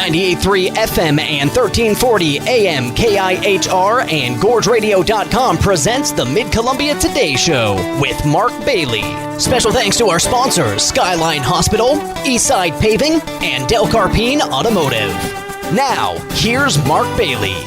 98.3 FM and 1340 AM KIHR and GorgeRadio.com presents the Mid-Columbia Today Show with Mark Bailey. Special thanks to our sponsors, Skyline Hospital, Eastside Paving, and Del Carpine Automotive. Now, here's Mark Bailey.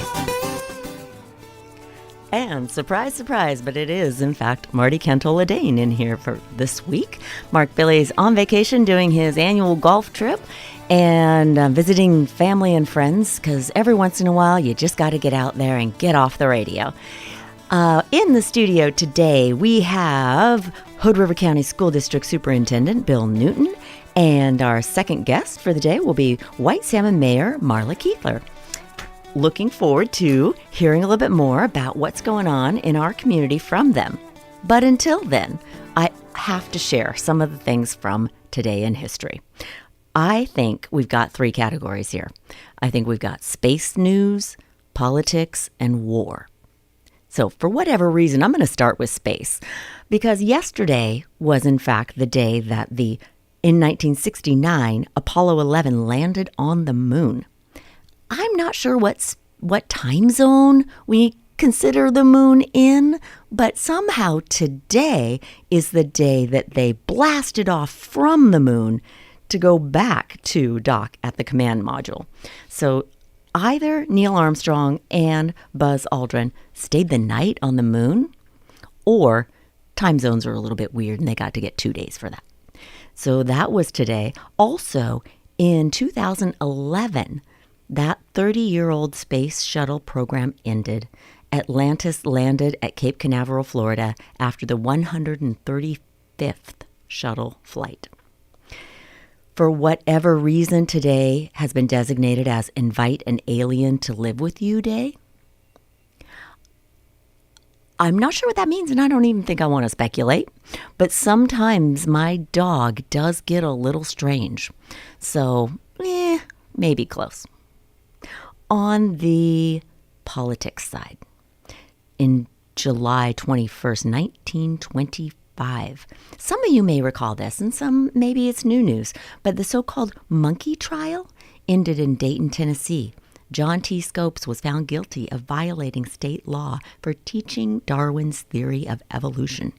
And surprise, surprise, but it is, in fact, Marti Dane in here for this week. Mark Bailey's on vacation doing his annual golf trip and visiting family and friends, because every once in a while you just got to get out there and get off the radio. In the studio today, we have Hood River County School District Superintendent Bill Newton, and our second guest for the day will be White Salmon Mayor Marla Keethler. Looking forward to hearing a little bit more about what's going on in our community from them. But until then, I have to share some of the things from today in history. I think we've got three categories here. I think we've got space news, politics, and war. So for whatever reason, I'm going to start with space, because yesterday was in fact the day that in 1969, Apollo 11 landed on the moon. I'm not sure what time zone we consider the moon in, but somehow today is the day that they blasted off from the moon to go back to dock at the command module. So either Neil Armstrong and Buzz Aldrin stayed the night on the moon, or time zones are a little bit weird and they got to get 2 days for that. So that was today. Also, in 2011, that 30-year-old space shuttle program ended. Atlantis landed at Cape Canaveral, Florida, after the 135th shuttle flight. For whatever reason, today has been designated as Invite an Alien to Live with You Day. I'm not sure what that means, and I don't even think I want to speculate. But sometimes my dog does get a little strange. So, maybe close. On the politics side, in July 21st, 1925, some of you may recall this, and some maybe it's new news, but the so-called monkey trial ended in Dayton, Tennessee. John T. Scopes was found guilty of violating state law for teaching Darwin's theory of evolution.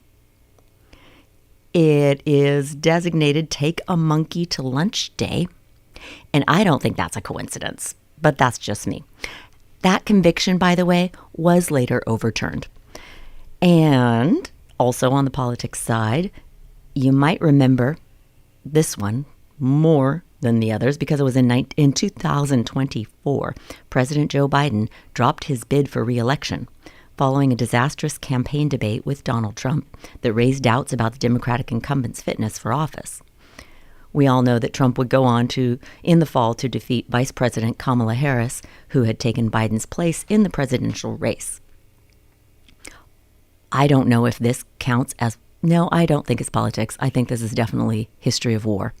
It is designated Take a Monkey to Lunch Day, and I don't think that's a coincidence. But that's just me. That conviction, by the way, was later overturned. And also on the politics side, you might remember this one more than the others because it was in 2024. President Joe Biden dropped his bid for re-election following a disastrous campaign debate with Donald Trump that raised doubts about the Democratic incumbent's fitness for office. We all know that Trump would go on in the fall to defeat Vice President Kamala Harris, who had taken Biden's place in the presidential race. I don't know if this counts as... No, I don't think it's politics. I think this is definitely history of war.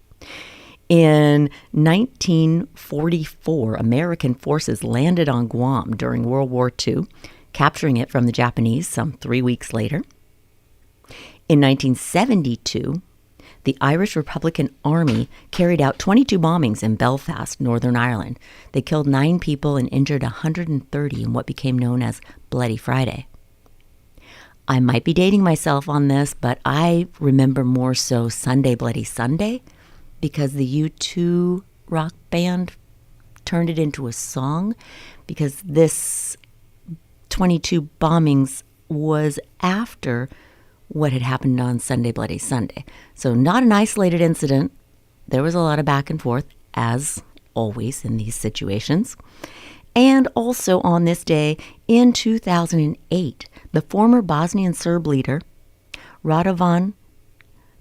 In 1944, American forces landed on Guam during World War II, capturing it from the Japanese some 3 weeks later. In 1972... the Irish Republican Army carried out 22 bombings in Belfast, Northern Ireland. They killed 9 people and injured 130 in what became known as Bloody Friday. I might be dating myself on this, but I remember more so Sunday Bloody Sunday because the U2 rock band turned it into a song, because this 22 bombings was after what had happened on Sunday Bloody Sunday. So not an isolated incident. There was a lot of back and forth, as always in these situations. And also on this day in 2008, the former Bosnian Serb leader, Radovan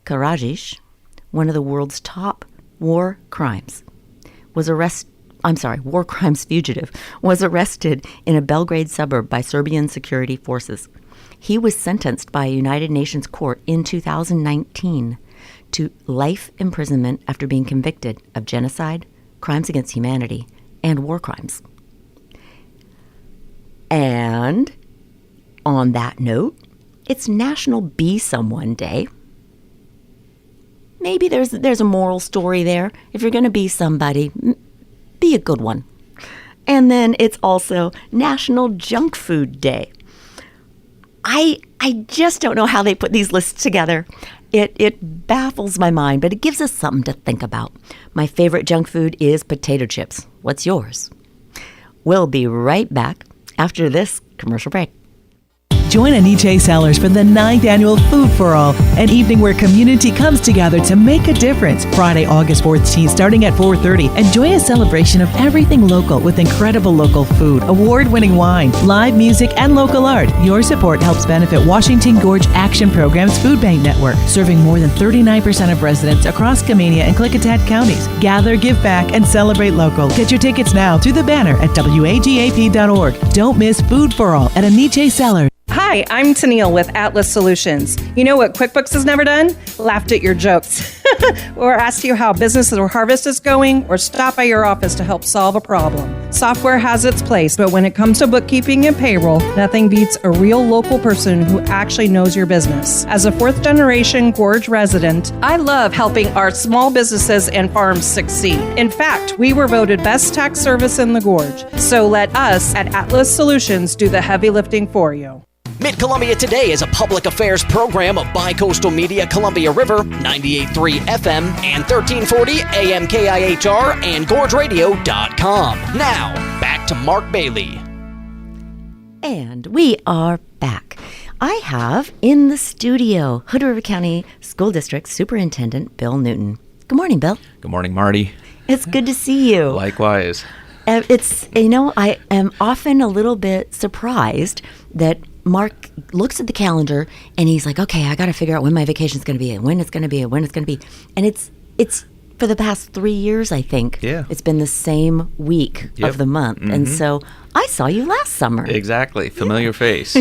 Karadzic, one of the world's top war crimes fugitive, was arrested in a Belgrade suburb by Serbian security forces. He was sentenced by a United Nations court in 2019 to life imprisonment after being convicted of genocide, crimes against humanity, and war crimes. And on that note, it's National Be Someone Day. Maybe there's a moral story there. If you're going to be somebody, be a good one. And then it's also National Junk Food Day. I just don't know how they put these lists together. It baffles my mind, but it gives us something to think about. My favorite junk food is potato chips. What's yours? We'll be right back after this commercial break. Join Aniche Sellers for the 9th Annual Food for All, an evening where community comes together to make a difference. Friday, August 14th, starting at 4:30. Enjoy a celebration of everything local with incredible local food, award-winning wine, live music, and local art. Your support helps benefit Washington Gorge Action Program's Food Bank Network, serving more than 39% of residents across Skamania and Klickitat counties. Gather, give back, and celebrate local. Get your tickets now through the banner at wagap.org. Don't miss Food for All at Aniche Sellers. Hi, I'm Tennille with Atlas Solutions. You know what QuickBooks has never done? Laughed at your jokes. Or asked you how business or harvest is going, or stopped by your office to help solve a problem. Software has its place, but when it comes to bookkeeping and payroll, nothing beats a real local person who actually knows your business. As a fourth-generation Gorge resident, I love helping our small businesses and farms succeed. In fact, we were voted Best Tax Service in the Gorge. So let us at Atlas Solutions do the heavy lifting for you. Mid-Columbia Today is a public affairs program of Bicoastal Media Columbia River, 98.3 FM and 1340 AM KIHR and GorgeRadio.com. Now, back to Mark Bailey. And we are back. I have in the studio Hood River County School District Superintendent Bill Newton. Good morning, Bill. Good morning, Marty. It's good to see you. Likewise. I am often a little bit surprised that Mark looks at the calendar and he's like, okay, I got to figure out when my vacation's going to be and when it's going to be and when it's going to be. And it's for the past 3 years, I think. Yeah. It's been the same week of the month. Mm-hmm. And so I saw you last summer. Exactly. Familiar face.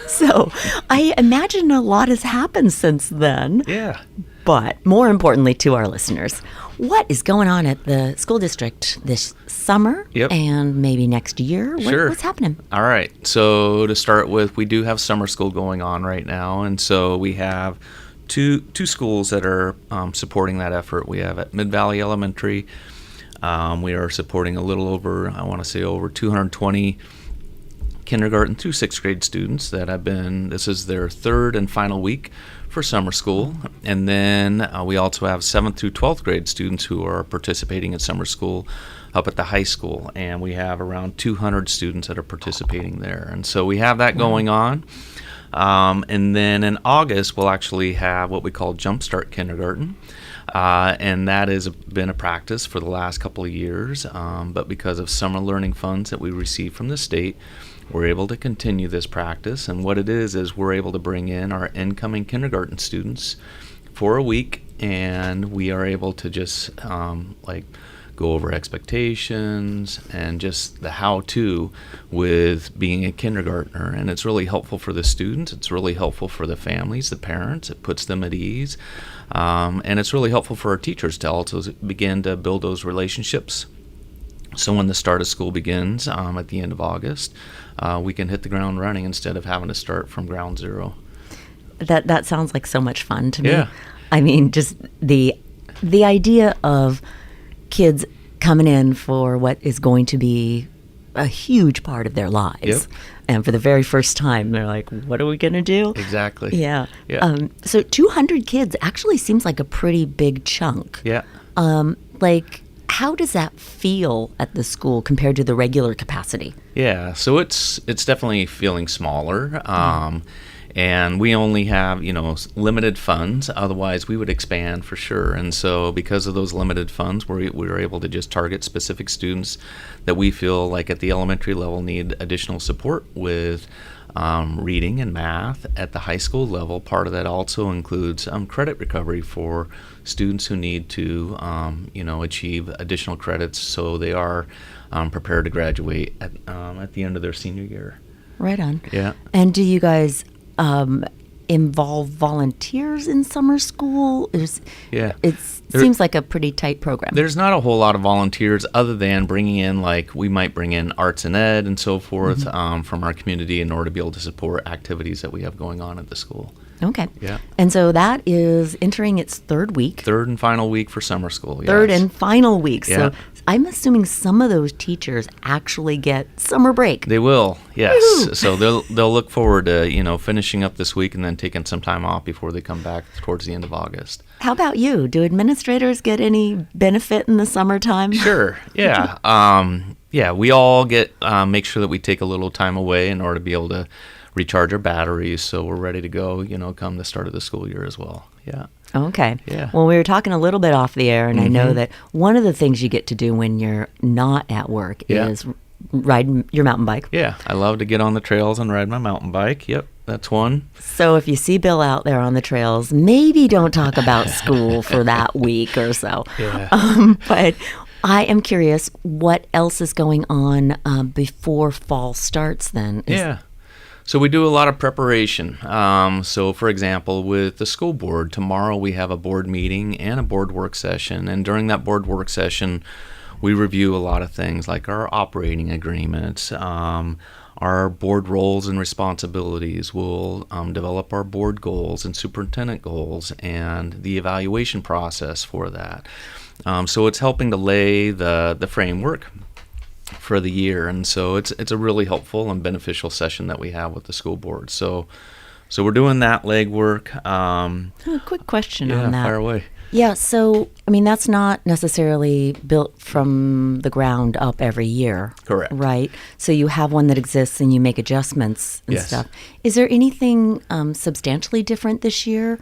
So I imagine a lot has happened since then. Yeah. But more importantly to our listeners, what is going on at the school district this summer and maybe next year? Sure. What's happening? All right. So to start with, we do have summer school going on right now. And so we have two schools that are supporting that effort. We have at Mid-Valley Elementary. We are supporting a little over, I want to say over 220 kindergarten through 6th grade students that have been, this is their third and final week for summer school. And then we also have 7th through 12th grade students who are participating in summer school up at the high school. And we have around 200 students that are participating there. And so we have that going on. And then in August, we'll actually have what we call Jumpstart Kindergarten. And that has been a practice for the last couple of years. But because of summer learning funds that we receive from the state, we're able to continue this practice. And what it is we're able to bring in our incoming kindergarten students for a week, and we are able to just go over expectations and just the how-to with being a kindergartner. And it's really helpful for the students. It's really helpful for the families, the parents. It puts them at ease. And it's really helpful for our teachers to also begin to build those relationships. So when the start of school begins at the end of August, we can hit the ground running instead of having to start from ground zero. That sounds like so much fun to me. Yeah. I mean, just the idea of kids coming in for what is going to be a huge part of their lives. Yep. And for the very first time, they're like, what are we going to do? Exactly. Yeah. Yeah. So 200 kids actually seems like a pretty big chunk. Yeah. How does that feel at the school compared to the regular capacity? Yeah, so it's definitely feeling smaller, and we only have limited funds. Otherwise, we would expand for sure. And so, because of those limited funds, we're able to just target specific students that we feel like at the elementary level need additional support with reading and math. At the high school level, part of that also includes credit recovery for students who need to achieve additional credits so they are prepared to graduate at the end of their senior year. Right on. Yeah. And do you guys involve volunteers in summer school? It seems like a pretty tight program. There's not a whole lot of volunteers other than bringing in, we might bring in arts and ed and so forth from our community in order to be able to support activities that we have going on at the school. Okay. Yeah. And so that is entering its third week. Third and final week for summer school. Third yes. and final week. Yeah. So I'm assuming some of those teachers actually get summer break. They will, yes. Woo-hoo. So they'll look forward to finishing up this week and then taking some time off before they come back towards the end of August. How about you? Do administrators get any benefit in the summertime? Sure. Yeah. We all get make sure that we take a little time away in order to be able to recharge our batteries, so we're ready to go. Come the start of the school year as well. Yeah. Okay. Yeah. Well, we were talking a little bit off the air, and I know that one of the things you get to do when you're not at work is ride your mountain bike. Yeah. I love to get on the trails and ride my mountain bike. Yep. That's one. So if you see Bill out there on the trails, maybe don't talk about school for that week or so. Yeah. But I am curious, what else is going on before fall starts then? So we do a lot of preparation. So for example, with the school board, tomorrow we have a board meeting and a board work session. And during that board work session, we review a lot of things like our operating agreements, our board roles and responsibilities. We'll develop our board goals and superintendent goals and the evaluation process for that. So it's helping to lay the framework for the year, and so it's a really helpful and beneficial session that we have with the school board. So we're doing that legwork. A quick question on that. Fire away. Yeah, so I mean that's not necessarily built from the ground up every year. Correct. Right? So you have one that exists and you make adjustments and Yes. stuff. Is there anything substantially different this year?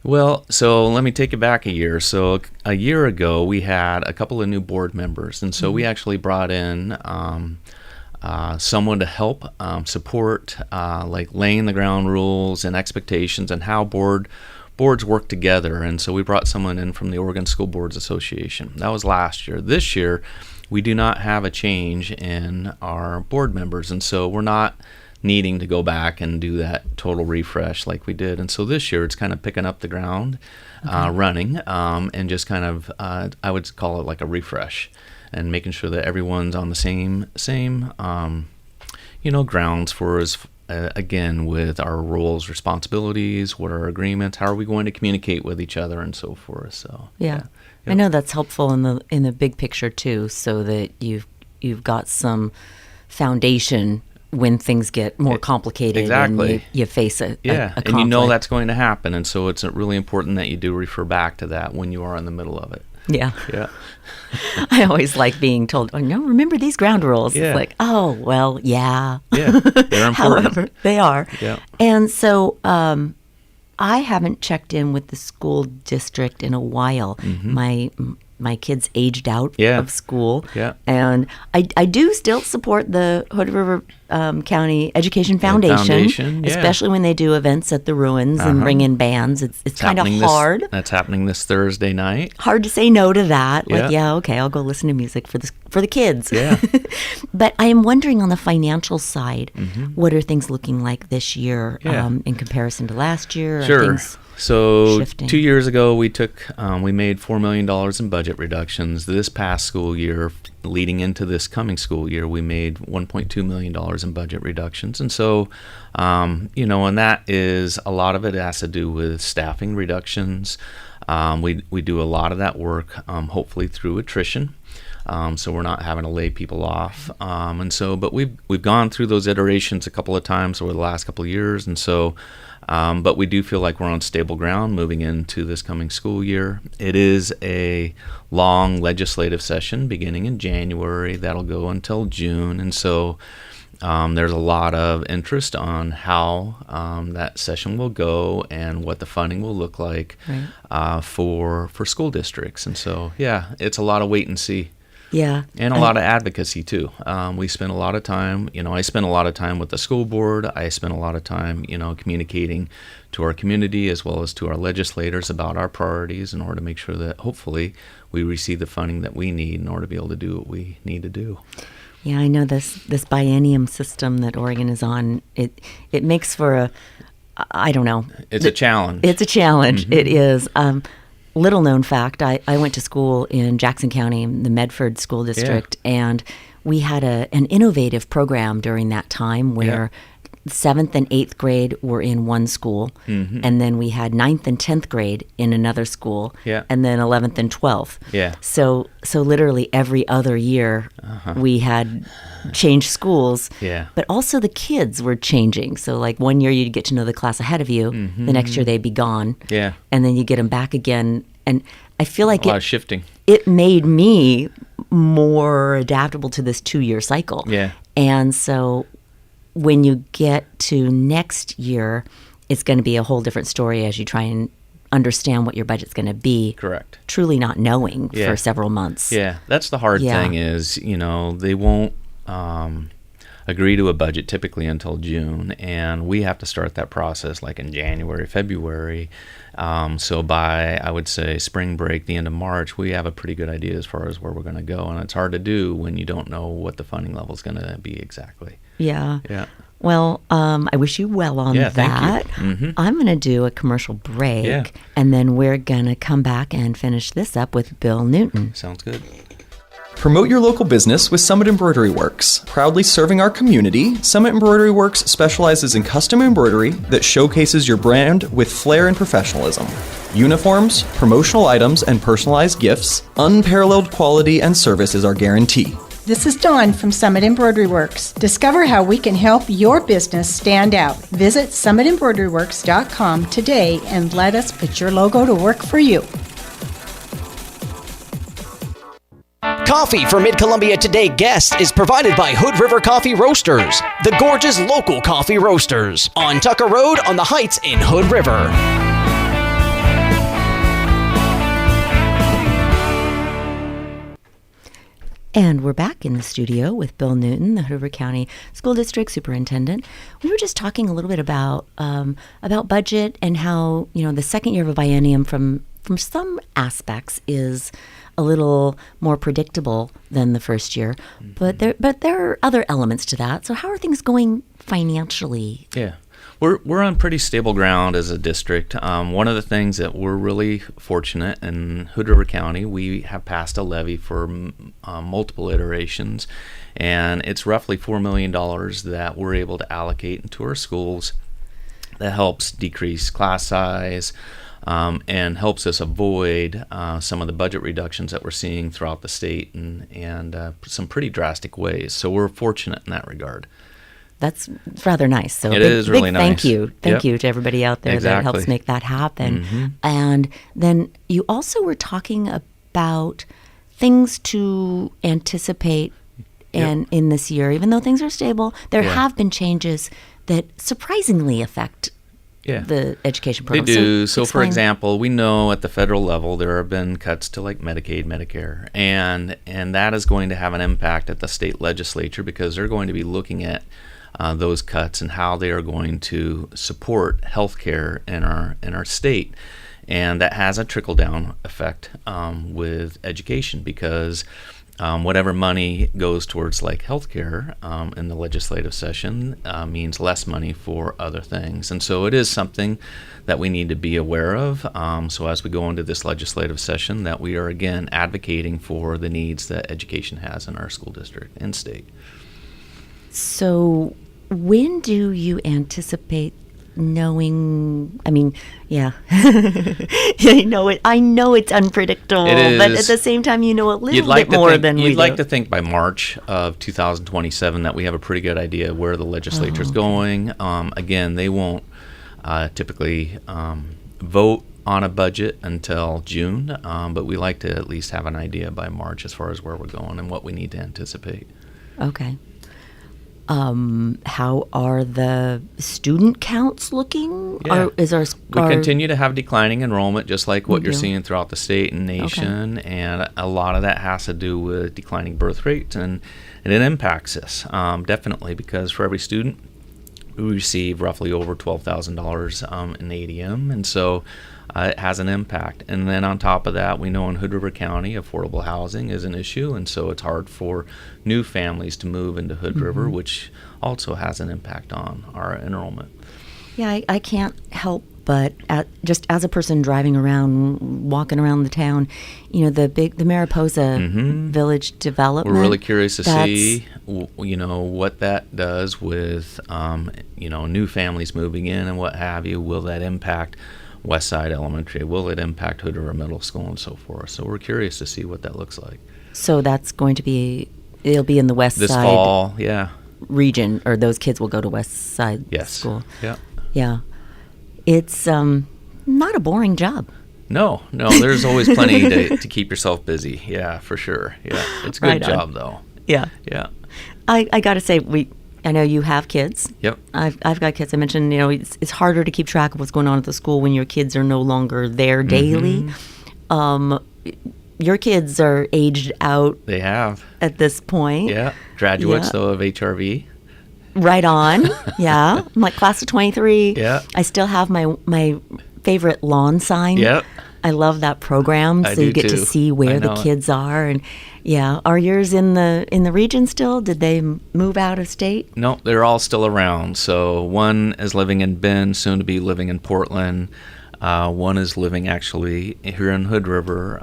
Well, so let me take it back a year. So a year ago, we had a couple of new board members, and so we actually brought in someone to help support, like laying the ground rules and expectations and how boards work together. And so we brought someone in from the Oregon School Boards Association. That was last year. This year, we do not have a change in our board members, and so we're not needing to go back and do that total refresh like we did. And so this year it's kind of picking up the ground, running, and just kind of, I would call it like a refresh and making sure that everyone's on the same grounds for us, again, with our roles, responsibilities, what are our agreements, how are we going to communicate with each other and so forth. So Yeah. I know that's helpful in the big picture too, so that you've got some foundation when things get more complicated. Exactly. And you face a conflict. And you know that's going to happen, and so it's really important that you do refer back to that when you are in the middle of it. Yeah. Yeah. I always like being told, oh, no, remember these ground rules. Yeah. It's like, oh, well, yeah. Yeah, they're important. However, they are. Yeah. And so I haven't checked in with the school district in a while. My kids aged out of school. Yeah. And I do still support the Hood River County Education Foundation, especially when they do events at the ruins and bring in bands. It's kind of hard. That's happening this Thursday night. Hard to say no to that. Like, Yeah. okay, I'll go listen to music for the kids. Yeah. But I am wondering on the financial side, what are things looking like this year in comparison to last year? Are Sure. things So shifting? 2 years ago, we made $4 million in budget reductions. This past school year, leading into this coming school year, we made $1.2 million in budget reductions. And so, and that is, a lot of it has to do with staffing reductions. We do a lot of that work, hopefully through attrition. So we're not having to lay people off. But we've gone through those iterations a couple of times over the last couple of years. And so, but we do feel like we're on stable ground moving into this coming school year. It is a long legislative session beginning in January that'll go until June, and so there's a lot of interest on how that session will go and what the funding will look like for school districts. And so, it's a lot of wait and see. Yeah. And a lot of advocacy, too. We spend a lot of time, I spend a lot of time with the school board. I spend a lot of time, communicating to our community as well as to our legislators about our priorities in order to make sure that hopefully we receive the funding that we need in order to be able to do what we need to do. Yeah, I know this biennium system that Oregon is on, it makes for I don't know. It's a challenge. It's a challenge. It is. Little known fact, I went to school in Jackson County, the Medford School District, and we had an innovative program during that time where 7th and 8th grade were in one school, and then we had 9th and 10th grade in another school, and then 11th and 12th. Yeah. So literally every other year we had changed schools, but also the kids were changing. So like one year you'd get to know the class ahead of you, the next year they'd be gone, and then you get them back again. And I feel like a lot of shifting. It made me more adaptable to this 2-year cycle. Yeah. And so when you get to next year, it's going to be a whole different story as you try and understand what your budget's going to be. Correct. Truly not knowing for several months. Yeah, that's the hard thing is, they won't agree to a budget typically until June, and we have to start that process like in January, February. So by, I would say, spring break, the end of March, we have a pretty good idea as far as where we're going to go, and it's hard to do when you don't know what the funding level is going to be exactly. Yeah. Yeah. Well, I wish you well on that. Thank you. I'm going to do a commercial break, and then we're going to come back and finish this up with Bill Newton. Sounds good. Promote your local business with Summit Embroidery Works. Proudly serving our community, Summit Embroidery Works specializes in custom embroidery that showcases your brand with flair and professionalism. Uniforms, promotional items, and personalized gifts, unparalleled quality and service is our guarantee. This is Dawn from Summit Embroidery Works. Discover how we can help your business stand out. Visit summitembroideryworks.com today and let us put your logo to work for you. Coffee for Mid-Columbia Today guests is provided by Hood River Coffee Roasters, the gorgeous local coffee roasters, on Tucker Road on the Heights in Hood River. And we're back in the studio with Bill Newton, the Hood River County School District Superintendent. We were just talking a little bit about budget and how, the second year of a biennium from some aspects is a little more predictable than the first year, but there are other elements to that. So how are things going financially? Yeah, we're on pretty stable ground as a district. One of the things that we're really fortunate in Hood River County, we have passed a levy for multiple iterations, and it's roughly $4 million that we're able to allocate into our schools that helps decrease class size, and helps us avoid some of the budget reductions that we're seeing throughout the state and some pretty drastic ways. So we're fortunate in that regard. That's rather nice. So it is really nice. Thank you to everybody out there that helps make that happen. And then you also were talking about things to anticipate in this year. Even though things are stable, there have been changes that surprisingly affect the education program. They do. So for example, we know at the federal level there have been cuts to like Medicaid, Medicare, and that is going to have an impact at the state legislature because they're going to be looking at those cuts and how they are going to support healthcare in our state. And that has a trickle-down effect with education because whatever money goes towards like healthcare in the legislative session means less money for other things. And so it is something that we need to be aware of. So as we go into this legislative session, that we are again advocating for the needs that education has in our school district and state. So when do you anticipate knowing? I mean, I know it's unpredictable, but at the same time, a little bit more than we do. You'd like to think by March of 2027 that we have a pretty good idea where the legislature is going. Again, they won't typically vote on a budget until June, but we like to at least have an idea by March as far as where we're going and what we need to anticipate. Okay. How are the student counts looking? Yeah. We continue to have declining enrollment, just like what you're seeing throughout the state and nation, and a lot of that has to do with declining birth rates, and it impacts us definitely because for every student, we receive roughly over $12,000 in ADM, and so it has an impact. And then on top of that, we know in Hood River County, affordable housing is an issue, and so it's hard for new families to move into Hood River, which also has an impact on our enrollment. Yeah, I can't help but just as a person driving around, walking around the town, the Mariposa Village development. We're really curious to see, what that does with, new families moving in and what have you. Will that impact Westside Elementary? Will it impact Hood River Middle School and so forth? So we're curious to see what that looks like. So that's going to be, it'll be in the West this Side fall, yeah. region, or those kids will go to West Side School. Yeah. Yeah. It's not a boring job. No, there's always plenty to keep yourself busy. Yeah, for sure. Yeah, it's a good job, though. Yeah. Yeah. I got to say, I know you have kids. Yep. I've got kids. I mentioned, it's harder to keep track of what's going on at the school when your kids are no longer there daily. Your kids are aged out. They have. At this point. Yeah. Graduates, though, of HRV. Right on. Yeah. I'm like class of 23. Yeah. I still have my favorite lawn sign. Yep. I love that program. I so you do get too. to see where the kids are. And yeah. Are yours in the region still? Did they move out of state? No, they're all still around. So one is living in Bend, soon to be living in Portland. One is living actually here in Hood River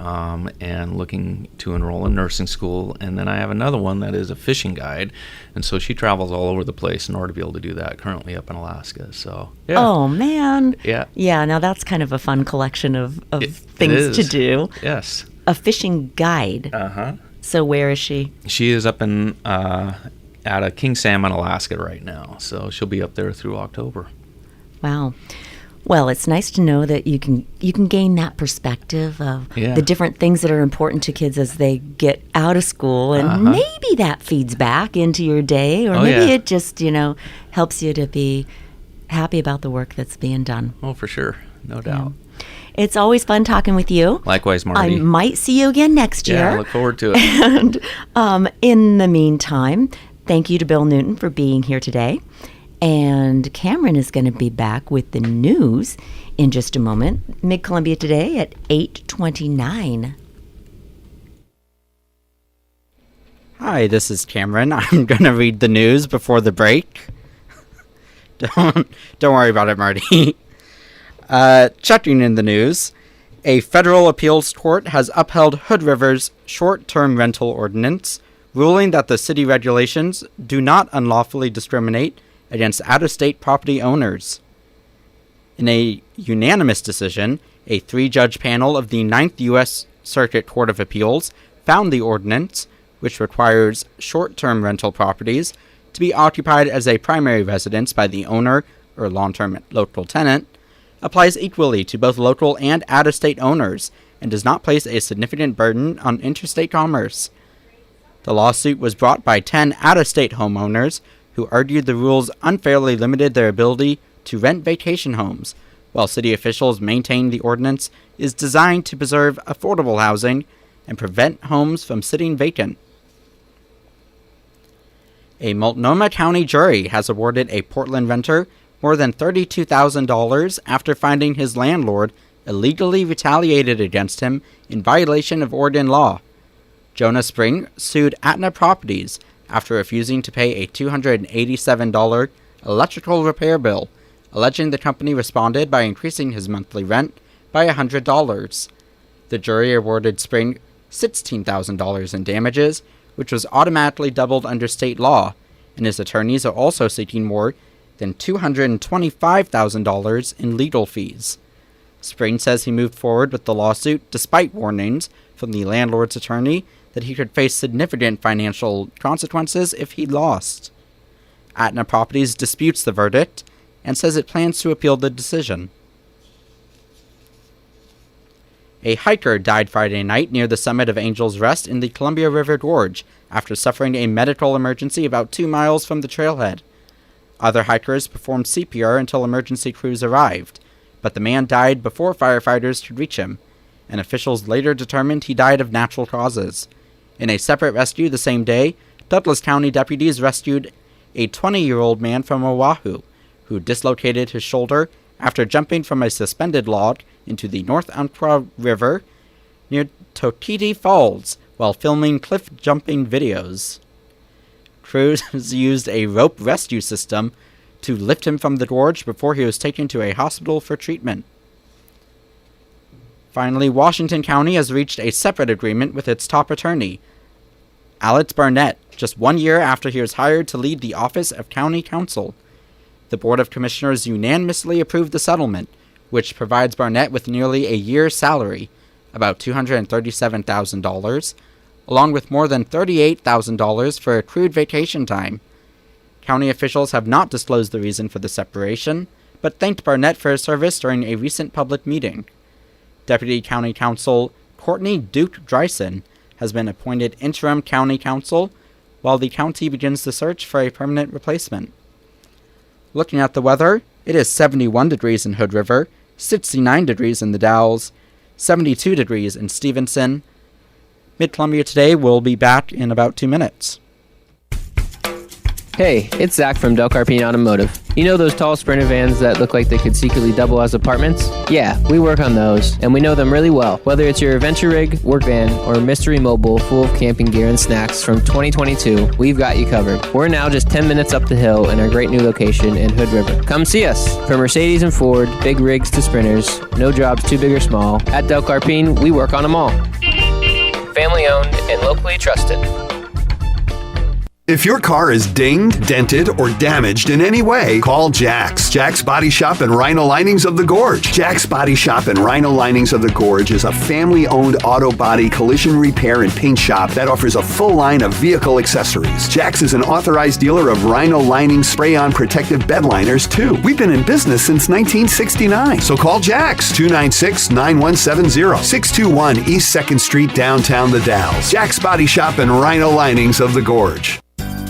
and looking to enroll in nursing school. And then I have another one that is a fishing guide. And so she travels all over the place in order to be able to do that, currently up in Alaska. So, yeah. Oh, man. Yeah. Yeah, now that's kind of a fun collection of things to do. Yes. A fishing guide. Uh-huh. So where is she? She is up in out of King Salmon, Alaska right now. So she'll be up there through October. Wow. Well, it's nice to know that you can gain that perspective of the different things that are important to kids as they get out of school, and maybe that feeds back into your day, or maybe it just helps you to be happy about the work that's being done. Oh, for sure, no doubt. It's always fun talking with you. Likewise, Marty. I might see you again next year. Yeah, I look forward to it. And in the meantime, thank you to Bill Newton for being here today. And Cameron is going to be back with the news in just a moment. Mid-Columbia Today at 8:29. Hi, this is Cameron. I'm going to read the news before the break. Don't worry about it, Marty. Checking in the news, a federal appeals court has upheld Hood River's short-term rental ordinance, ruling that the city regulations do not unlawfully discriminate against out-of-state property owners. In a unanimous decision, a 3-judge panel of the 9th U.S. Circuit Court of Appeals found the ordinance, which requires short-term rental properties to be occupied as a primary residence by the owner or long-term local tenant, applies equally to both local and out-of-state owners and does not place a significant burden on interstate commerce. The lawsuit was brought by 10 out-of-state homeowners who argued the rules unfairly limited their ability to rent vacation homes, while city officials maintained the ordinance is designed to preserve affordable housing and prevent homes from sitting vacant. A Multnomah County jury has awarded a Portland renter more than $32,000 after finding his landlord illegally retaliated against him in violation of Oregon law. Jonah Spring sued Aetna Properties after refusing to pay a $287 electrical repair bill, alleging the company responded by increasing his monthly rent by $100. The jury awarded Spring $16,000 in damages, which was automatically doubled under state law, and his attorneys are also seeking more than $225,000 in legal fees. Spring says he moved forward with the lawsuit despite warnings from the landlord's attorney that he could face significant financial consequences if he lost. Aetna Properties disputes the verdict and says it plans to appeal the decision. A hiker died Friday night near the summit of Angel's Rest in the Columbia River Gorge after suffering a medical emergency about 2 miles from the trailhead. Other hikers performed CPR until emergency crews arrived, but the man died before firefighters could reach him, and officials later determined he died of natural causes. In a separate rescue the same day, Douglas County deputies rescued a 20-year-old man from Oahu who dislocated his shoulder after jumping from a suspended log into the North Umpqua River near Tokiti Falls while filming cliff-jumping videos. Crews used a rope rescue system to lift him from the gorge before he was taken to a hospital for treatment. Finally, Washington County has reached a separate agreement with its top attorney, Alex Barnett, just 1 year after he was hired to lead the Office of County Counsel. The Board of Commissioners unanimously approved the settlement, which provides Barnett with nearly a year's salary, about $237,000, along with more than $38,000 for accrued vacation time. County officials have not disclosed the reason for the separation, but thanked Barnett for his service during a recent public meeting. Deputy County Counsel Courtney Duke Dryson has been appointed interim county counsel while the county begins the search for a permanent replacement. Looking at the weather, it is 71 degrees in Hood River, 69 degrees in the Dalles, 72 degrees in Stevenson. Mid-Columbia Today will be back in about 2 minutes. Hey, it's Zach from Del Carpine Automotive. You know those tall Sprinter vans that look like they could secretly double as apartments? Yeah, we work on those, and we know them really well. Whether it's your adventure rig, work van, or mystery mobile full of camping gear and snacks from 2022, we've got you covered. We're now just 10 minutes up the hill in our great new location in Hood River. Come see us. From Mercedes and Ford, big rigs to Sprinters, no job's too big or small. At Del Carpine, we work on them all. Family owned and locally trusted. If your car is dinged, dented, or damaged in any way, call Jack's. Jack's Body Shop and Rhino Linings of the Gorge. Jack's Body Shop and Rhino Linings of the Gorge is a family-owned auto body collision repair and paint shop that offers a full line of vehicle accessories. Jack's is an authorized dealer of Rhino Lining spray-on protective bed liners, too. We've been in business since 1969. So call Jack's, 296-9170, 621 East 2nd Street, downtown The Dalles. Jack's Body Shop and Rhino Linings of the Gorge.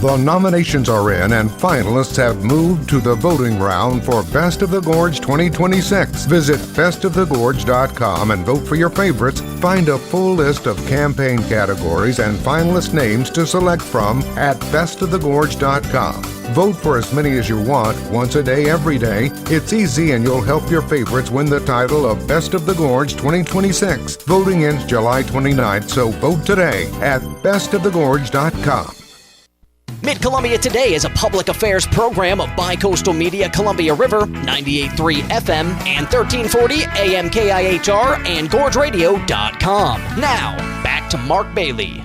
The nominations are in and finalists have moved to the voting round for Best of the Gorge 2026. Visit bestofthegorge.com and vote for your favorites. Find a full list of campaign categories and finalist names to select from at bestofthegorge.com. Vote for as many as you want, once a day, every day. It's easy and you'll help your favorites win the title of Best of the Gorge 2026. Voting ends July 29th, so vote today at bestofthegorge.com. Mid-Columbia Today is a public affairs program of Bicoastal Media Columbia River, 98.3 FM and 1340 AM KIHR and GorgeRadio.com. Now, back to Mark Bailey.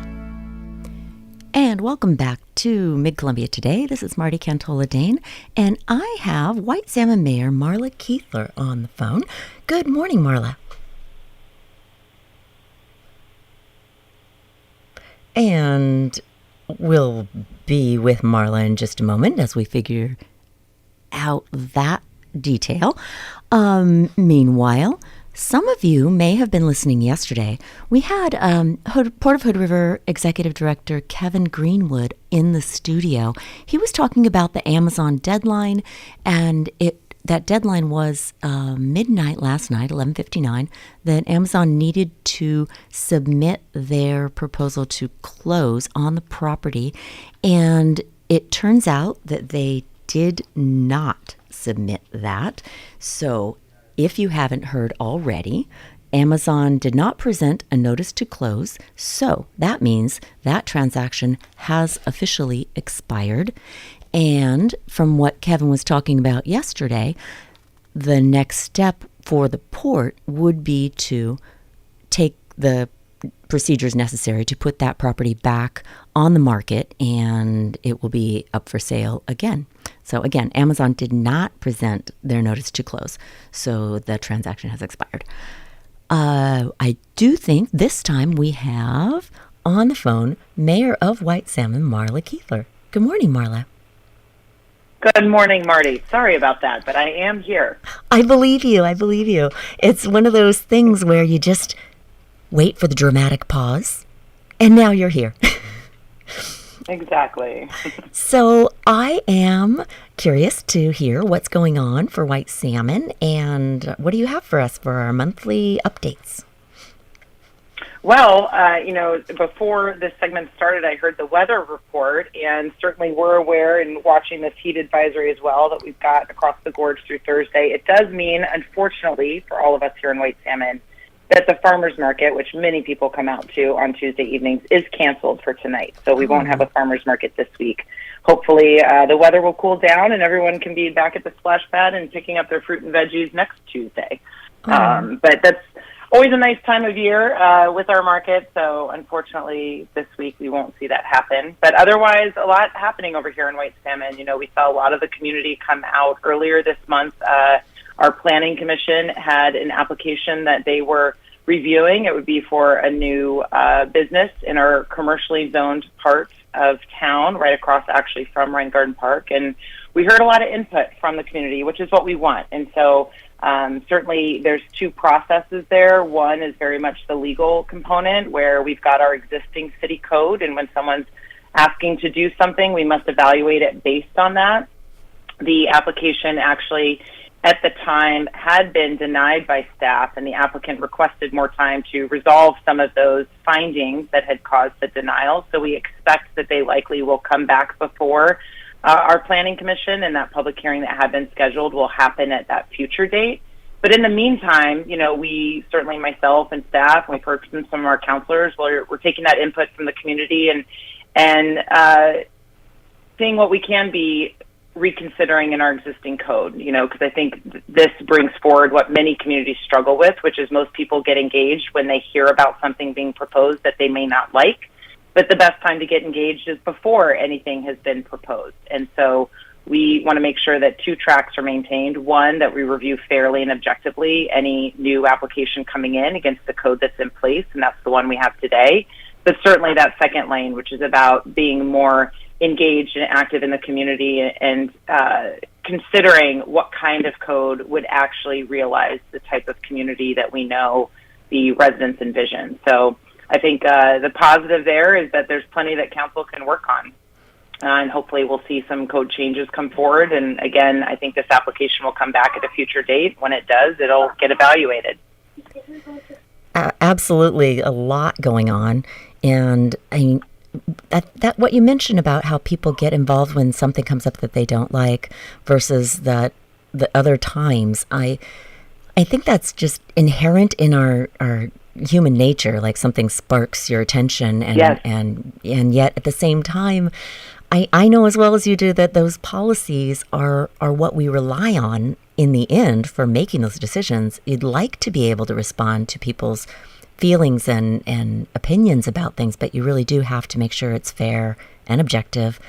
And welcome back to Mid-Columbia Today. This is Marti Dane, and I have White Salmon Mayor Marla Keethler on the phone. Good morning, Marla. And we'll be with Marla in just a moment as we figure out that detail. Meanwhile, some of you may have been listening yesterday. We had Port of Hood River Executive Director Kevin Greenwood in the studio. He was talking about the Amazon deadline, and that deadline was midnight last night, 11:59, that Amazon needed to submit their proposal to close on the property. And it turns out that they did not submit that. So if you haven't heard already, Amazon did not present a notice to close. So that means that transaction has officially expired. And from what Kevin was talking about yesterday, the next step for the port would be to take the procedures necessary to put that property back on the market, and it will be up for sale again. So again, Amazon did not present their notice to close, so the transaction has expired. I do think this time we have on the phone Mayor of White Salmon, Marla Keethler. Good morning, Marla. Good morning, Marty. Sorry about that, but I am here. I believe you. It's one of those things where you just wait for the dramatic pause, and now you're here. Exactly. So I am curious to hear what's going on for White Salmon, and what do you have for us for our monthly updates? Well, before this segment started, I heard the weather report, and certainly we're aware and watching this heat advisory as well that we've got across the gorge through Thursday. It does mean, unfortunately, for all of us here in White Salmon, that the farmers market, which many people come out to on Tuesday evenings, is canceled for tonight. So we won't have a farmers market this week. Hopefully the weather will cool down and everyone can be back at the splash pad and picking up their fruit and veggies next Tuesday. But that's always a nice time of year with our market. So unfortunately this week we won't see that happen. But otherwise, a lot happening over here in White Salmon. You know, we saw a lot of the community come out earlier this month. Our planning commission had an application that they were reviewing. It would be for a new business in our commercially zoned part of town, right across actually from Rhine Garden Park. And we heard a lot of input from the community, which is what we want. And so certainly there's two processes there. One is very much the legal component where we've got our existing city code, and when someone's asking to do something, we must evaluate it based on that. The application actually at the time had been denied by staff, and the applicant requested more time to resolve some of those findings that had caused the denial. So we expect that they likely will come back before our planning commission, and that public hearing that had been scheduled will happen at that future date. But in the meantime, you know, we certainly, myself and staff, we've heard from some of our counselors, we're taking that input from the community and seeing what we can be reconsidering in our existing code, you know, because I think this brings forward what many communities struggle with, which is most people get engaged when they hear about something being proposed that they may not like. But the best time to get engaged is before anything has been proposed. And so we want to make sure that two tracks are maintained. One, that we review fairly and objectively any new application coming in against the code that's in place, and that's the one we have today. But certainly that second lane, which is about being more engaged and active in the community and considering what kind of code would actually realize the type of community that we know the residents envision. So I think the positive there is that there's plenty that council can work on. And hopefully we'll see some code changes come forward. And again, I think this application will come back at a future date. When it does, it'll get evaluated. Absolutely, a lot going on. And I mean, that what you mentioned about how people get involved when something comes up that they don't like versus the other times, I think that's just inherent in our human nature. Like something sparks your attention, and yes. and yet at the same time, I know as well as you do that those policies are what we rely on in the end for making those decisions. You'd like to be able to respond to people's feelings and opinions about things, but you really do have to make sure it's fair and objective.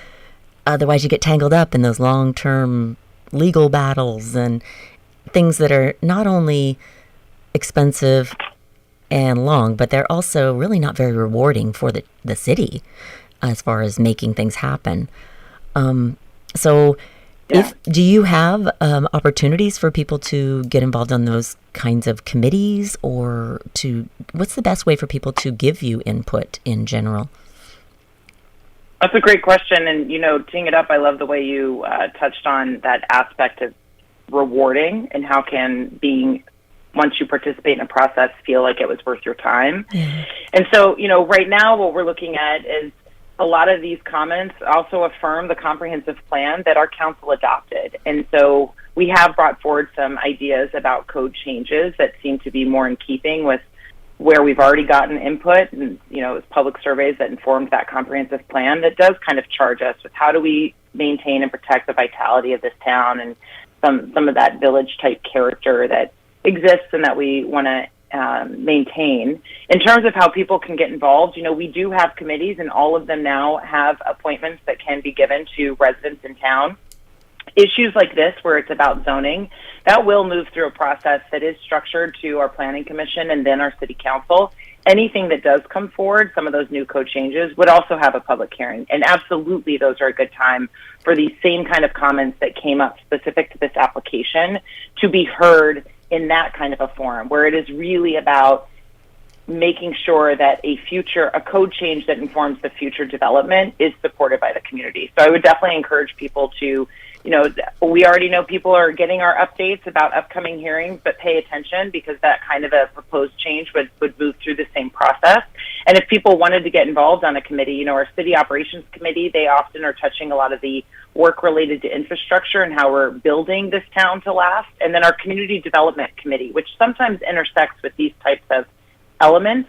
Otherwise, you get tangled up in those long-term legal battles and things that are not only expensive and long, but they're also really not very rewarding for the city as far as making things happen. Do you have opportunities for people to get involved on those kinds of committees, or what's the best way for people to give you input in general? That's a great question. And, you know, teeing it up, I love the way you touched on that aspect of rewarding and how can being, once you participate in a process, feel like it was worth your time. Mm-hmm. And so, you know, right now what we're looking at is a lot of these comments also affirm the comprehensive plan that our council adopted. And so we have brought forward some ideas about code changes that seem to be more in keeping with where we've already gotten input, and, you know, it was public surveys that informed that comprehensive plan that does kind of charge us with how do we maintain and protect the vitality of this town and some of that village type character that exists and that we want to maintain. In terms of how people can get involved, you know, we do have committees, and all of them now have appointments that can be given to residents in town. Issues like this, where it's about zoning, that will move through a process that is structured to our planning commission and then our city council. Anything that does come forward, some of those new code changes, would also have a public hearing. And absolutely, those are a good time for these same kind of comments that came up specific to this application to be heard in that kind of a forum, where it is really about making sure that a code change that informs the future development is supported by the community. So I would definitely encourage people to we already know people are getting our updates about upcoming hearings, but pay attention because that kind of a proposed change would move through the same process. And if people wanted to get involved on a committee, our city operations committee, they often are touching a lot of the work related to infrastructure and how we're building this town to last. And then our community development committee, which sometimes intersects with these types of elements.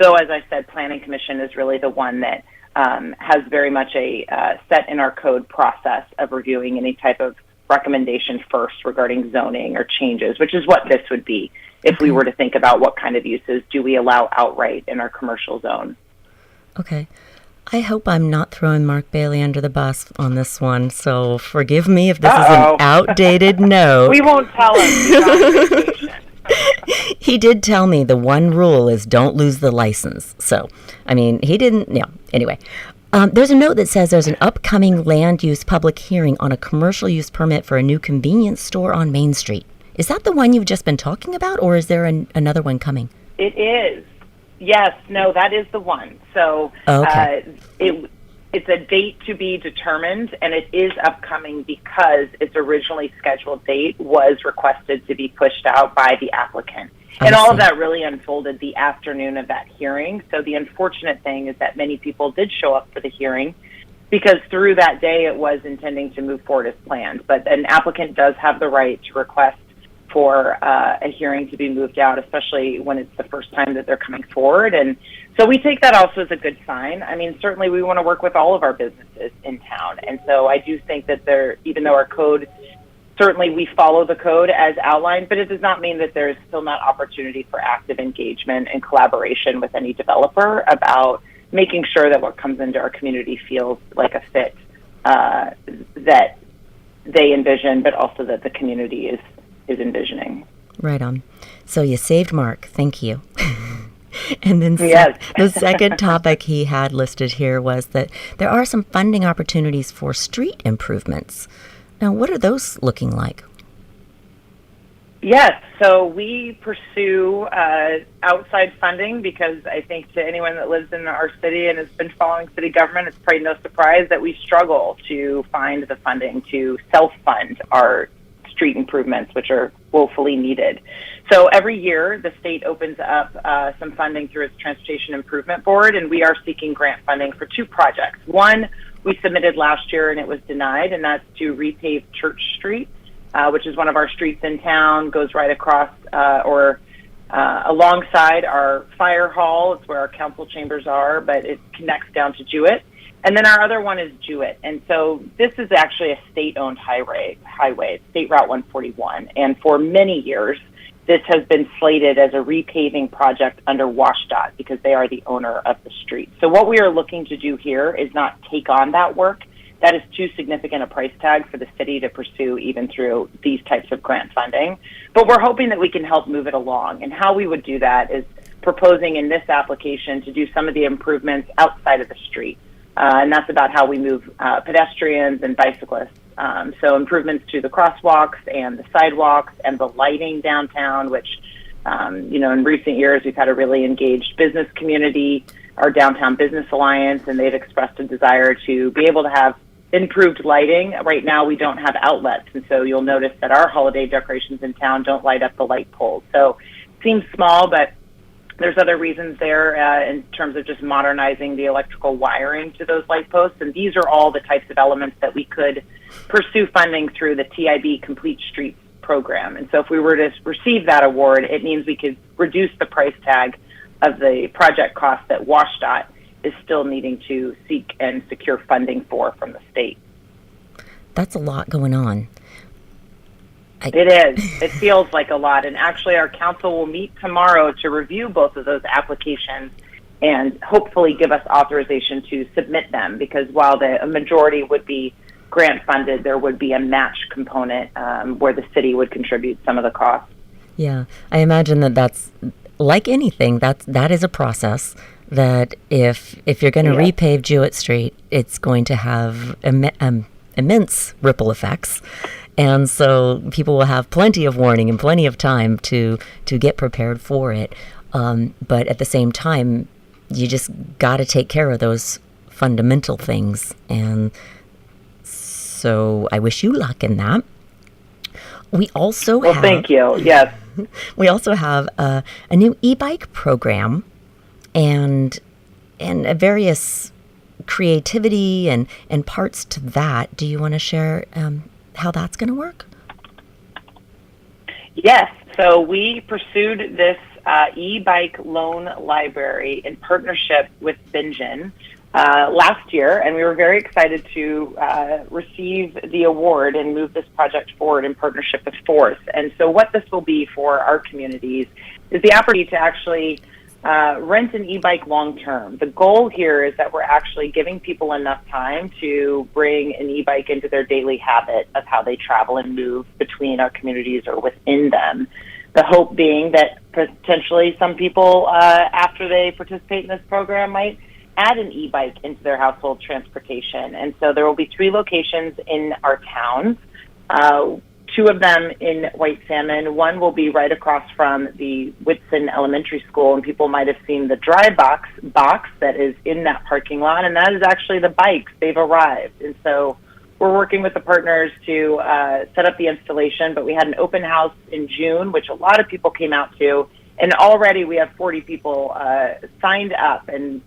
So as I said, planning commission is really the one that has very much a set in our code process of reviewing any type of recommendation first regarding zoning or changes, which is what this would be if we were to think about what kind of uses do we allow outright in our commercial zone. Okay. I hope I'm not throwing Mark Bailey under the bus on this one, so forgive me if this is an outdated note. We won't tell him. He's on vacation. He did tell me the one rule is don't lose the license. So, he didn't, anyway. There's a note that says there's an upcoming land use public hearing on a commercial use permit for a new convenience store on Main Street. Is that the one you've just been talking about, or is there another one coming? It is. Yes, no, that is the one. So it's a date to be determined, and it is upcoming because its originally scheduled date was requested to be pushed out by the applicant. And all of that really unfolded the afternoon of that hearing. So the unfortunate thing is that many people did show up for the hearing because through that day it was intending to move forward as planned. But an applicant does have the right to request for a hearing to be moved out, especially when it's the first time that they're coming forward. And so we take that also as a good sign. Certainly we want to work with all of our businesses in town. And so I do think that even though our code, certainly we follow the code as outlined, but it does not mean that there's still not opportunity for active engagement and collaboration with any developer about making sure that what comes into our community feels like a fit that they envision, but also that the community is envisioning. Right on. So you saved Mark. Thank you. And then yes. The second topic he had listed here was that there are some funding opportunities for street improvements. Now, what are those looking like? Yes, so we pursue outside funding because I think to anyone that lives in our city and has been following city government, it's probably no surprise that we struggle to find the funding to self-fund our street improvements, which are woefully needed. So every year, the state opens up some funding through its Transportation Improvement Board, and we are seeking grant funding for two projects. One we submitted last year, and it was denied, and that's to repave Church Street, which is one of our streets in town, goes right across alongside our fire hall. It's where our council chambers are, but it connects down to Jewett. And then our other one is Jewett. And so this is actually a state-owned highway, it's State Route 141. And for many years, this has been slated as a repaving project under WashDOT because they are the owner of the street. So what we are looking to do here is not take on that work. That is too significant a price tag for the city to pursue even through these types of grant funding. But we're hoping that we can help move it along. And how we would do that is proposing in this application to do some of the improvements outside of the street. And that's about how we move pedestrians and bicyclists. So improvements to the crosswalks and the sidewalks and the lighting downtown, which, in recent years we've had a really engaged business community, our Downtown Business Alliance, and they've expressed a desire to be able to have improved lighting. Right now we don't have outlets, and so you'll notice that our holiday decorations in town don't light up the light poles. So it seems small, but there's other reasons there in terms of just modernizing the electrical wiring to those light posts. And these are all the types of elements that we could pursue funding through the TIB Complete Streets program. And so if we were to receive that award, it means we could reduce the price tag of the project cost that WashDOT is still needing to seek and secure funding for from the state. That's a lot going on. It is. It feels like a lot. And actually, our council will meet tomorrow to review both of those applications and hopefully give us authorization to submit them, because while a majority would be grant funded, there would be a match component where the city would contribute some of the costs. Yeah, I imagine that's like anything. That is a process that if you're going to repave Jewett Street, it's going to have immense ripple effects. And so people will have plenty of warning and plenty of time to get prepared for it. But at the same time, you just got to take care of those fundamental things. And So I wish you luck in that. We also have... thank you. Yes. We also have a new e-bike program and various creativity and parts to that. Do you want to share how that's going to work? Yes. So we pursued this e-bike loan library in partnership with Bingen last year, and we were very excited to receive the award and move this project forward in partnership with Force. And so what this will be for our communities is the opportunity to actually rent an e-bike long-term. The goal here is that we're actually giving people enough time to bring an e-bike into their daily habit of how they travel and move between our communities or within them. The hope being that potentially some people, after they participate in this program, might add an e-bike into their household transportation. And so there will be 3 locations in our towns, 2 of them in White Salmon. One will be right across from the Whitson Elementary School, and people might have seen the dry box that is in that parking lot, and that is actually the bikes. They've arrived. And so we're working with the partners to set up the installation, but we had an open house in June, which a lot of people came out to, and already we have 40 people signed up and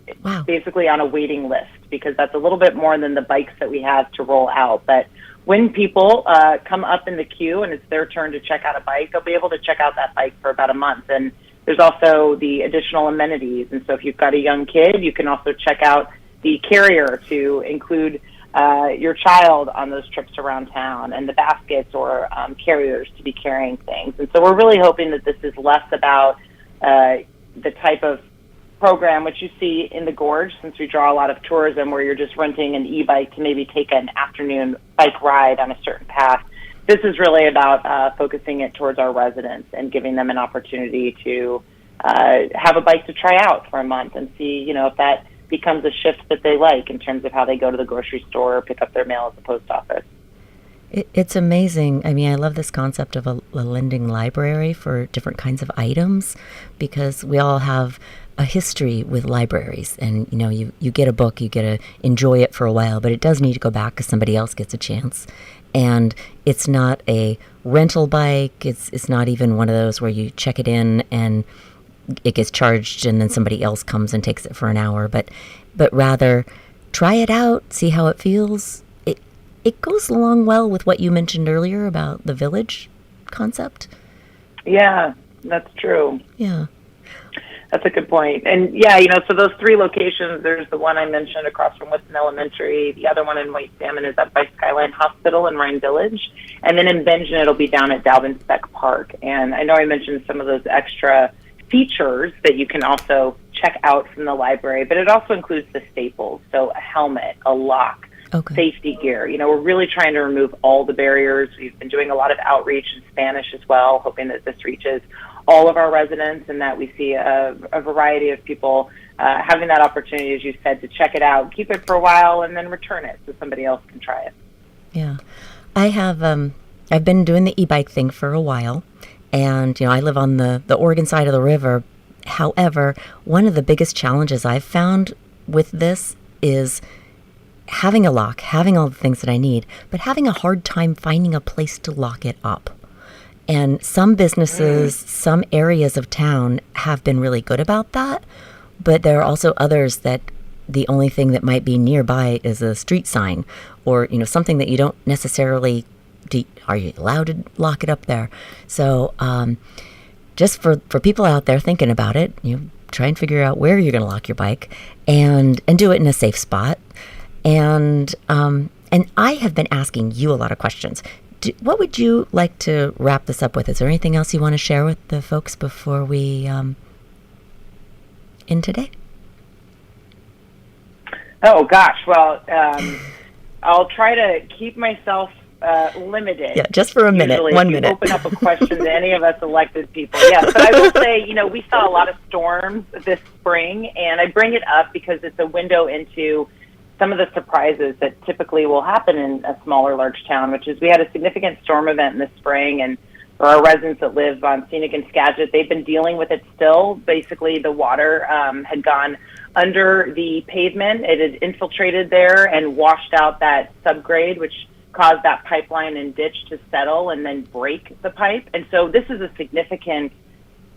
basically on a waiting list, because that's a little bit more than the bikes that we have to roll out. But when people come up in the queue and it's their turn to check out a bike, they'll be able to check out that bike for about a month. And there's also the additional amenities. And so if you've got a young kid, you can also check out the carrier to include your child on those trips around town, and the baskets or carriers to be carrying things. And so we're really hoping that this is less about the type of program which you see in the Gorge, since we draw a lot of tourism where you're just renting an e-bike to maybe take an afternoon bike ride on a certain path. This is really about focusing it towards our residents and giving them an opportunity to have a bike to try out for a month and see, if that becomes a shift that they like in terms of how they go to the grocery store or pick up their mail at the post office. It's amazing. I mean, I love this concept of a lending library for different kinds of items, because we all have a history with libraries, and you get a book, you get to enjoy it for a while, but it does need to go back because somebody else gets a chance. And it's not a rental bike. It's not even one of those where you check it in and it gets charged and then somebody else comes and takes it for an hour, but rather try it out, see how it feels. It goes along well with what you mentioned earlier about the village concept. Yeah, that's true. Yeah. That's a good point. And yeah, so those 3 locations, there's the one I mentioned across from Whitson Elementary. The other one in White Salmon is up by Skyline Hospital in Rhine Village. And then in Bingen, it'll be down at Dalvin Speck Park. And I know I mentioned some of those extra features that you can also check out from the library, but it also includes the staples. So a helmet, a lock, safety gear. We're really trying to remove all the barriers. We've been doing a lot of outreach in Spanish as well, hoping that this reaches all of our residents and that we see a variety of people having that opportunity, as you said, to check it out, keep it for a while, and then return it so somebody else can try it. Yeah. I have, I've been doing the e-bike thing for a while, and, I live on the Oregon side of the river. However, one of the biggest challenges I've found with this is having a lock, having all the things that I need, but having a hard time finding a place to lock it up. And some businesses, some areas of town have been really good about that, but there are also others that the only thing that might be nearby is a street sign or, something that you don't necessarily, are you allowed to lock it up there? So just for people out there thinking about it, try and figure out where you're going to lock your bike and do it in a safe spot. And I have been asking you a lot of questions. What would you like to wrap this up with? Is there anything else you want to share with the folks before we end today? Oh, gosh. Well, I'll try to keep myself limited. Yeah, just for a minute, usually, 1 minute. Open up a question to any of us elected people. Yes, but I will say, we saw a lot of storms this spring, and I bring it up because it's a window into some of the surprises that typically will happen in a smaller, large town, which is we had a significant storm event in the spring, and for our residents that live on Scenic and Skagit, they've been dealing with it still. Basically, the water had gone under the pavement. It had infiltrated there and washed out that subgrade, which cause that pipeline and ditch to settle and then break the pipe. And so this is a significant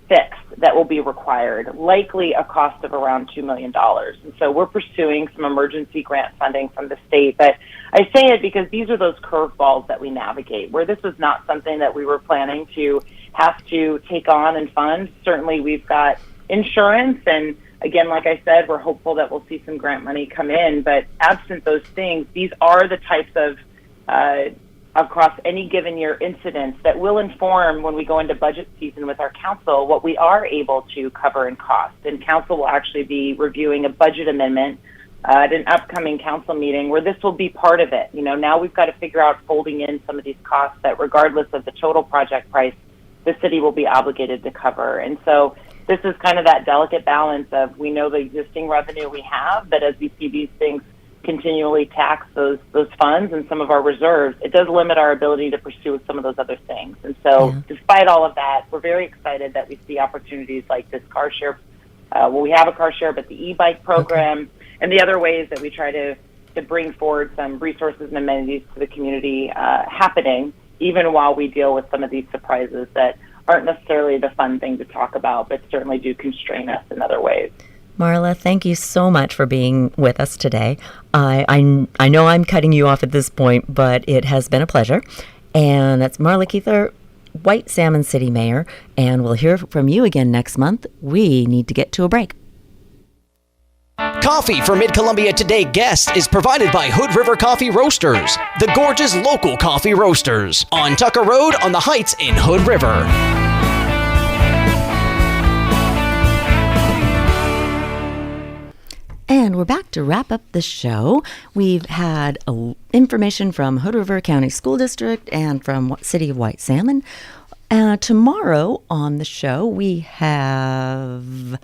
fix that will be required, likely a cost of around $2 million. And so we're pursuing some emergency grant funding from the state. But I say it because these are those curveballs that we navigate, where this was not something that we were planning to have to take on and fund. Certainly we've got insurance, and again, like I said, we're hopeful that we'll see some grant money come in. But absent those things, these are the types of across any given year incidents that will inform, when we go into budget season with our council, what we are able to cover in cost. And council will actually be reviewing a budget amendment at an upcoming council meeting where this will be part of it. Now we've got to figure out folding in some of these costs that, regardless of the total project price, the city will be obligated to cover. And so this is kind of that delicate balance of, we know the existing revenue we have, but as we see these things continually tax those funds and some of our reserves, it does limit our ability to pursue some of those other things. And so despite all of that, we're very excited that we see opportunities like this car share. We have a car share, but the e-bike program and the other ways that we try to bring forward some resources and amenities to the community happening, even while we deal with some of these surprises that aren't necessarily the fun thing to talk about, but certainly do constrain us in other ways. Marla, thank you so much for being with us today. I know I'm cutting you off at this point, but it has been a pleasure. And that's Marla Keethler, White Salmon City Mayor, and we'll hear from you again next month. We need to get to a break. Coffee for Mid-Columbia Today guests is provided by Hood River Coffee Roasters, the gorgeous local coffee roasters, on Tucker Road on the Heights in Hood River. And we're back to wrap up the show. We've had information from Hood River County School District and from City of White Salmon. Tomorrow on the show, we have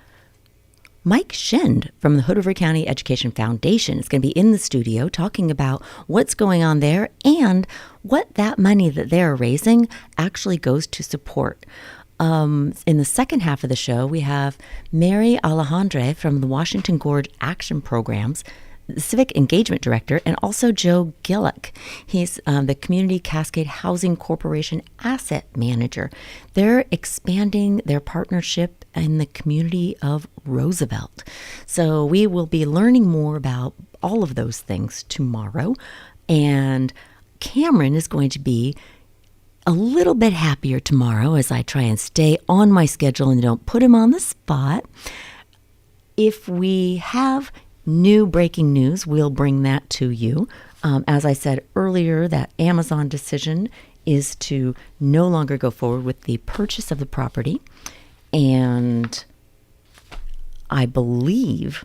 Mike Schend from the Hood River County Education Foundation is going to be in the studio talking about what's going on there and what that money that they're raising actually goes to support. In the second half of the show, we have Mary Alejandre from the Washington Gorge Action Programs, the Civic Engagement Director, and also Joe Gillick. He's the Community Cascade Housing Corporation Asset Manager. They're expanding their partnership in the community of Roosevelt. So we will be learning more about all of those things tomorrow. And Cameron is going to be a little bit happier tomorrow as I try and stay on my schedule and don't put him on the spot. If we have new breaking news, we'll bring that to you. As I said earlier, that Amazon decision is to no longer go forward with the purchase of the property. And I believe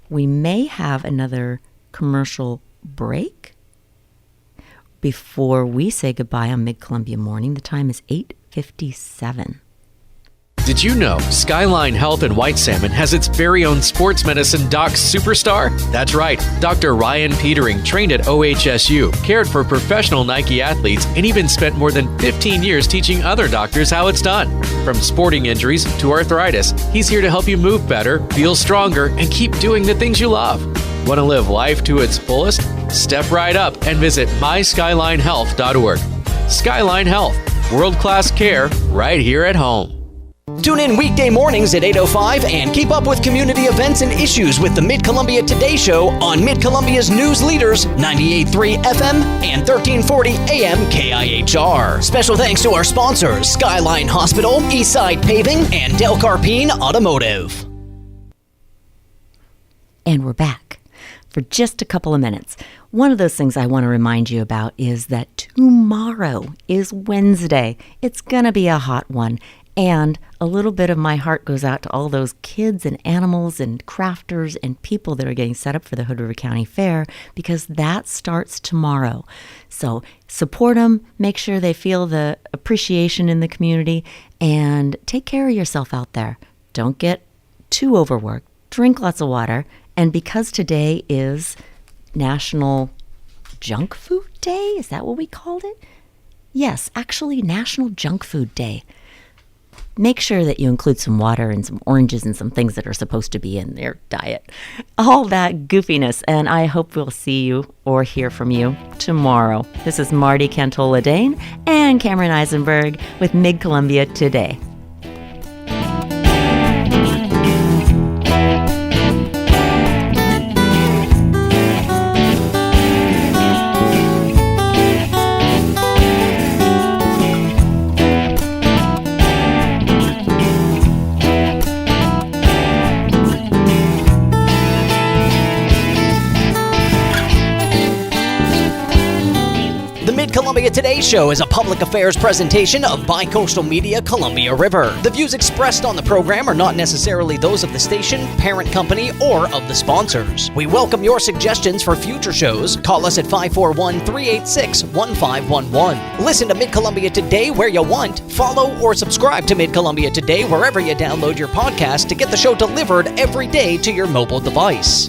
we may have another commercial break before we say goodbye on Mid-Columbia Morning. The time is 8:57. Did you know Skyline Health in White Salmon has its very own sports medicine doc superstar? That's right. Dr. Ryan Petering trained at OHSU, cared for professional Nike athletes, and even spent more than 15 years teaching other doctors how it's done. From sporting injuries to arthritis, he's here to help you move better, feel stronger, and keep doing the things you love. Want to live life to its fullest? Step right up and visit myskylinehealth.org. Skyline Health, world-class care right here at home. Tune in weekday mornings at 8:05 and keep up with community events and issues with the Mid-Columbia Today Show on Mid-Columbia's news leaders, 98.3 FM and 1340 AM KIHR. Special thanks to our sponsors, Skyline Hospital, Eastside Paving, and Del Carpine Automotive. And we're back for just a couple of minutes. One of those things I want to remind you about is that tomorrow is Wednesday. It's going to be a hot one. And a little bit of my heart goes out to all those kids and animals and crafters and people that are getting set up for the Hood River County Fair, because that starts tomorrow. So support them, make sure they feel the appreciation in the community, and take care of yourself out there. Don't get too overworked. Drink lots of water. And because today is National Junk Food Day, is that what we called it? Yes, actually National Junk Food Day. make sure that you include some water and some oranges and some things that are supposed to be in their diet. All that goofiness, and I hope we'll see you or hear from you tomorrow. This is Marti Dane and Cameron Eisenberg with Mid-Columbia Today. Columbia Today Show is a public affairs presentation of Bicoastal Media Columbia River. The views expressed on the program are not necessarily those of the station, parent company, or of the sponsors. We welcome your suggestions for future shows. Call us at 541-386-1511. Listen to Mid-Columbia Today where you want. Follow or subscribe to Mid-Columbia Today wherever you download your podcast to get the show delivered every day to your mobile device.